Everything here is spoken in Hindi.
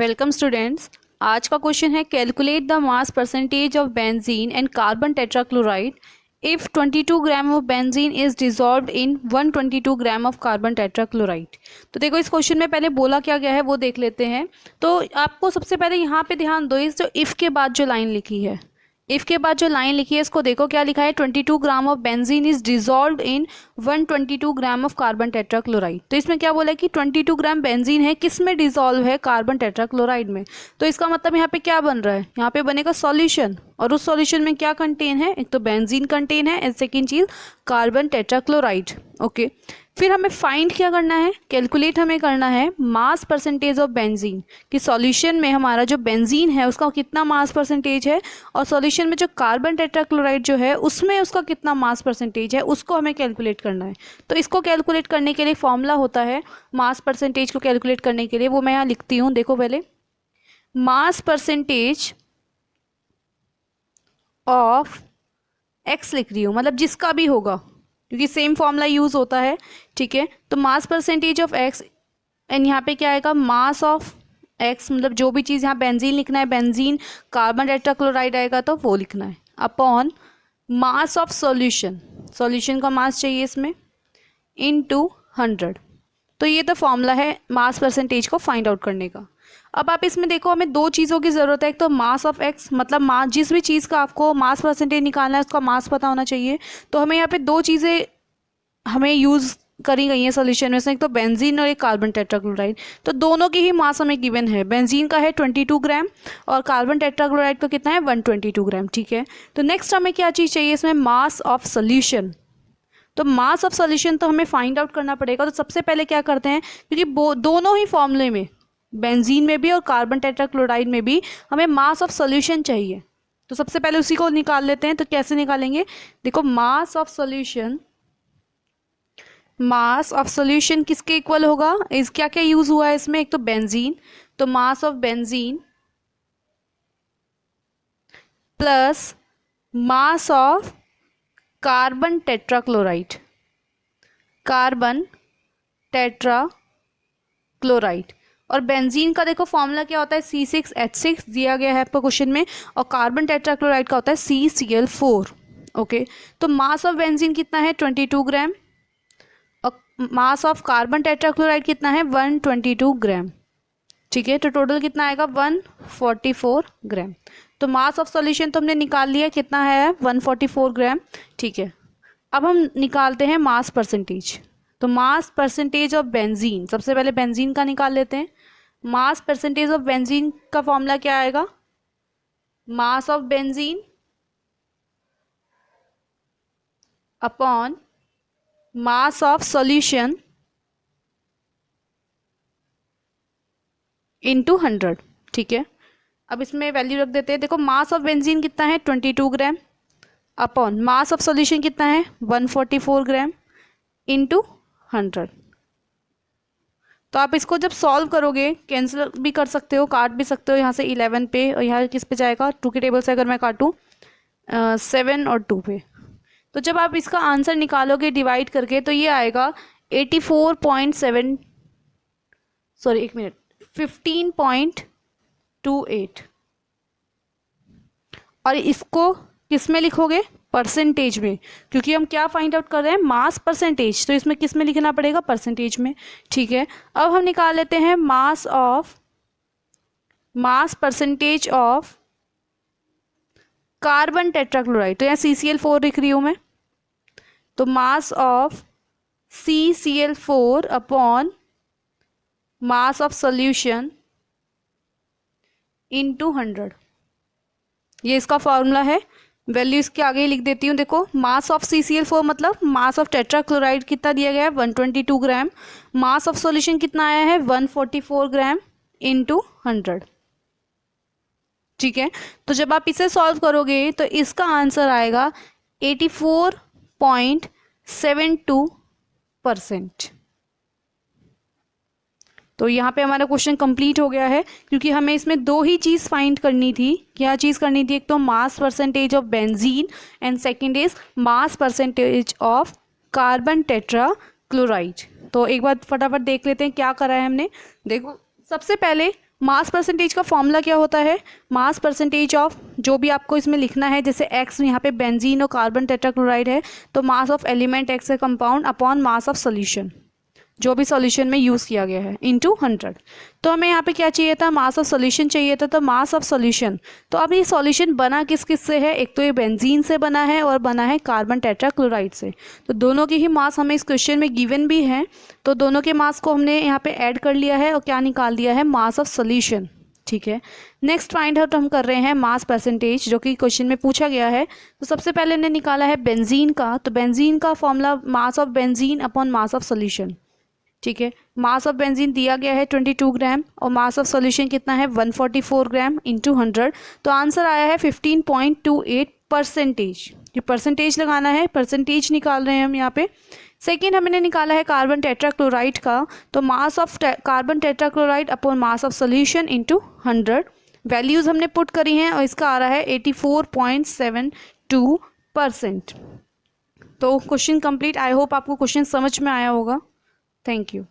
Welcome students. आज का क्वेश्चन है calculate the mass percentage of benzene and carbon tetrachloride if 22 gram of benzene is dissolved in 122 gram of carbon tetrachloride. तो देखो इस क्वेश्चन में पहले बोला क्या गया है वो देख लेते हैं। तो आपको सबसे पहले यहाँ पे ध्यान दो, इस जो इफ़ के बाद जो लाइन लिखी है, इफ़ के बाद जो लाइन लिखी है इसको देखो क्या लिखा है, 22 gram of benzene is dissolved in 122 gram of carbon tetrachloride. तो इसमें क्या बोला है कि 22 ग्राम बेंजीन है, किस में डिजॉल्व है, कार्बन टेट्राक्लोराइड में। तो इसका मतलब यहाँ पे क्या बन रहा है, यहाँ पे बनेगा सॉल्यूशन, और उस सॉल्यूशन में क्या कंटेन है, एक तो बेंजीन कंटेन है एंड सेकेंड चीज कार्बन टेट्राक्लोराइड। ओके, फिर हमें फाइंड क्या करना है, कैलकुलेट हमें करना है मास परसेंटेज ऑफ बेंजीन, कि सॉल्यूशन में हमारा जो बेंजीन है उसका कितना मास परसेंटेज है, और सॉल्यूशन में जो कार्बन टेट्राक्लोराइड जो है उसमें उसका कितना मास परसेंटेज है, उसको हमें कैलकुलेट करना है। तो इसको कैलकुलेट करने के लिए फॉर्मूला होता है मास परसेंटेज को कैलकुलेट करने के लिए, वो मैं यहाँ लिखती हूँ। देखो पहले मास परसेंटेज ऑफ एक्स लिख रही हूँ, मतलब जिसका भी होगा क्योंकि सेम फॉर्मूला यूज होता है। ठीक है, तो mass percentage of x and यहाँ पे क्या आएगा, मास ऑफ एक्स, मतलब जो भी चीज़ यहाँ बेंजीन लिखना है, बेंजीन कार्बन टेट्राक्लोराइड आएगा तो वो लिखना है, upon mass of solution, solution का मास चाहिए इसमें, इनटू 100। तो ये तो फॉर्मूला है मास परसेंटेज को फाइंड आउट करने का। अब आप इसमें देखो हमें दो चीज़ों की ज़रूरत है, एक तो मास ऑफ एक्स, मतलब मास, जिस भी चीज़ का आपको मास परसेंटेज निकालना है उसका मास पता होना चाहिए। तो हमें यहाँ पे दो चीज़ें हमें यूज़ करी गई हैं सोल्यूशन में से, एक तो बेंजीन और एक कार्बन टेट्राक्लोराइड। तो दोनों की ही मास हमें गिवन है, बेंजीन का है 22 ग्राम और कार्बन टेट्राक्लोराइड का कितना है 122 ग्राम। ठीक है, तो नेक्स्ट हमें क्या चीज़ चाहिए इसमें, मास ऑफ सोल्यूशन। तो मास ऑफ सोल्यूशन तो हमें फाइंड आउट करना पड़ेगा। तो सबसे पहले क्या करते हैं, क्योंकि दोनों ही फॉर्मूले में, बेंजीन में भी और कार्बन टेट्राक्लोराइड में भी हमें मास ऑफ सोल्यूशन चाहिए, तो सबसे पहले उसी को निकाल लेते हैं। तो कैसे निकालेंगे, देखो mass of solution, mass of solution किसके इक्वल होगा, इस क्या क्या यूज हुआ है इसमें, एक तो बेंजीन, तो mass of benzene plus mass of carbon tetrachloride, carbon tetrachloride. और बेंजीन का देखो फॉर्मूला क्या होता है, C6H6 दिया गया है आपको क्वेश्चन में, और कार्बन टेट्राक्लोराइड का होता है CCl4। ओके, तो मास ऑफ बेंजीन कितना है 22 ग्राम, और मास ऑफ कार्बन टेट्राक्लोराइड कितना है 122 ग्राम। ठीक है, तो टोटल कितना आएगा 144 ग्राम। तो मास ऑफ सॉल्यूशन तो हमने निकाल लिया, कितना है 144 ग्राम। ठीक है, अब हम निकालते हैं मास परसेंटेज। तो मास परसेंटेज ऑफ बेंजीन, सबसे पहले बेंजीन का निकाल लेते हैं। मास परसेंटेज ऑफ बेंजीन का फॉर्मूला क्या आएगा, mass of benzene upon mass of solution into 100। ठीक है, अब इसमें वैल्यू रख देते हैं। देखो मास ऑफ बेंजीन कितना है 22 ग्राम, अपॉन मास ऑफ सॉल्यूशन कितना है 144 ग्राम इनटू 100। तो आप इसको जब सॉल्व करोगे, कैंसिल भी कर सकते हो, काट भी सकते हो, यहाँ से 11 पे और यहाँ किस पे जाएगा 2 के टेबल से अगर मैं काटूँ 7 और 2 पे। तो जब आप इसका आंसर निकालोगे डिवाइड करके तो ये आएगा 84.7, सॉरी एक मिनट, 15.28। और इसको किस में लिखोगे, परसेंटेज में, क्योंकि हम क्या फाइंड आउट कर रहे हैं, मास परसेंटेज, तो इसमें किस में लिखना पड़ेगा, परसेंटेज में। ठीक है, अब हम निकाल लेते हैं mass percentage of carbon tetrachloride. तो यहाँ CCl4 लिख रही हूँ मैं, तो mass of CCl4 upon mass of solution into 100, ये इसका फॉर्मूला है। वैल्यू इसके आगे ही लिख देती हूँ। देखो मास ऑफ CCl4 मतलब मास ऑफ टेट्राक्लोराइड कितना दिया गया है 122 ग्राम, मास ऑफ सॉल्यूशन कितना आया है 144 ग्राम इनटू 100। ठीक है, तो जब आप इसे सॉल्व करोगे तो इसका आंसर आएगा 84.72%। तो यहाँ पे हमारा क्वेश्चन कंप्लीट हो गया है, क्योंकि हमें इसमें दो ही चीज़ फाइंड करनी थी। क्या चीज़ करनी थी, एक तो mass percentage of benzene and second is mass percentage of carbon tetrachloride. तो एक बार फटाफट देख लेते हैं क्या करा है हमने। देखो सबसे पहले मास परसेंटेज का फॉर्मूला क्या होता है, मास परसेंटेज ऑफ जो भी आपको इसमें लिखना है, जैसे एक्स यहाँ पे बेंजीन और कार्बन टेट्राक्लोराइड है, तो मास ऑफ एलिमेंट एक्स है compound upon mass of solution जो भी सॉल्यूशन में यूज़ किया गया है इनटू 100। तो हमें यहाँ पे क्या चाहिए था, मास ऑफ सॉल्यूशन चाहिए था, तो मास ऑफ सॉल्यूशन। तो अब ये सॉल्यूशन बना किस किस से है, एक तो ये बेंजीन से बना है और बना है कार्बन टेट्राक्लोराइड से। तो दोनों की ही मास हमें इस क्वेश्चन में गिवन भी है, तो दोनों के मास को हमने यहाँ पे ऐड कर लिया है और क्या निकाल दिया है, मास ऑफ सॉल्यूशन। ठीक है, नेक्स्ट फाइंड आउट हम कर रहे हैं मास परसेंटेज, जो कि क्वेश्चन में पूछा गया है। तो सबसे पहले ने निकाला है बेंजीन का, तो बेंजीन का formula mass of benzene upon mass of solution. ठीक है, मास ऑफ बेंजीन दिया गया है 22 ग्राम और मास ऑफ सॉल्यूशन कितना है 144 ग्राम इंटू 100। तो आंसर आया है 15.28%। ये परसेंटेज लगाना है, परसेंटेज निकाल रहे हैं हम यहाँ पे। सेकेंड हमने निकाला है कार्बन टेट्राक्लोराइड का, तो mass of carbon tetrachloride upon mass of solution into 100। Values हमने पुट करी हैं और इसका आ रहा है 84.72%। तो क्वेश्चन कंप्लीट। आई होप आपको क्वेश्चन समझ में आया होगा। Thank you.